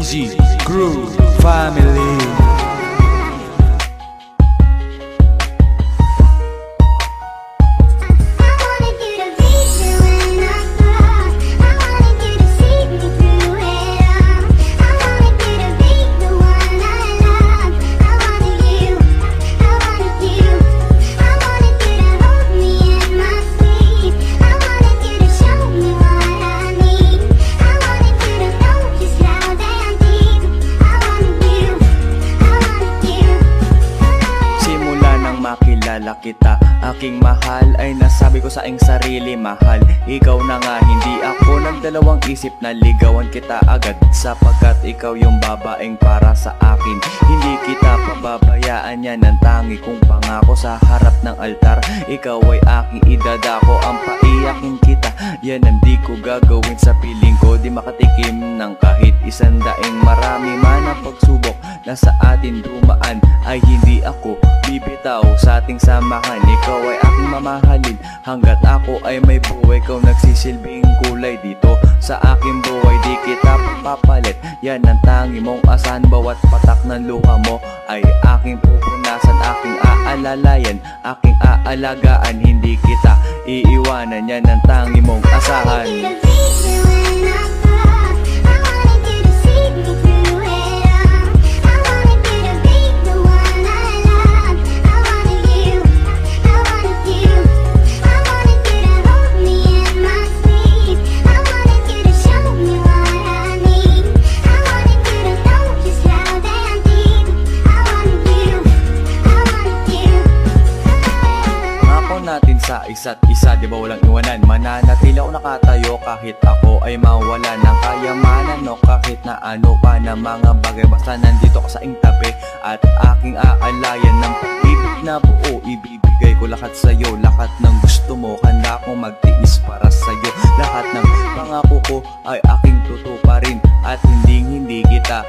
Breezy Crew Family. Makilala kita, aking mahal, ay nasabi ko sa aking sarili, mahal, ikaw na nga. Hindi ako nagdalawang isip na ligawan kita agad, sapagkat ikaw yung babaeng para sa akin. Hindi kita pababayaan, yan ang tangi kong pangako sa harap ng altar. Ikaw ay aking idadako, ang paiyakin kita, yan ang di ko gagawin sa piling ko. Di makatikim ng kahit isang daing, marami man ang pagsubok na sa atin dumaan, ay hindi ako bibitaw sa ating samahan. Ikaw ay aking mamahalin hanggat ako ay may buhay. Ikaw nagsisilbing kulay dito sa aking buhay, di kita papapalit, yan ang tangi mong asahan. Bawat patak ng luha mo ay aking pupunasan, aking aalalayan, aking aalagaan. Hindi kita iiwanan, yan ang tangi mong asahan. Natin sa isa't isa, di ba walang iwanan? Mananatili ako nakatayo kahit ako ay mawala ng kayamanan, no? Kahit na ano pa na mga bagay, basta nandito ka sa ing tabi at aking aalayan ng pag-ibig na buo. Ibibigay ko lahat sa'yo, lahat ng gusto mo, handa akong magtiis para sa'yo. Lahat ng pangako ko ay aking tutuparin at hindi kita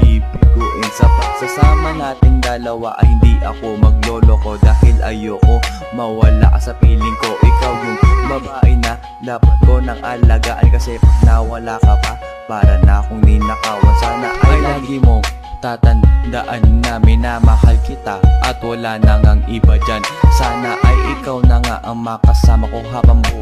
bibiguin. Sa pagsasama nating dalawa ay hindi ako magloloko, dahil ayoko mawala ka sa piling ko. Ikaw yung babae na dapat ko nang alagaan, kasi pag nawala ka pa, para na akong ninakawan. Sana ay lagi mong tatandaan na minamahal kita at wala na ngang iba dyan. Sana ay ikaw na nga ang makasama ko habang buhay.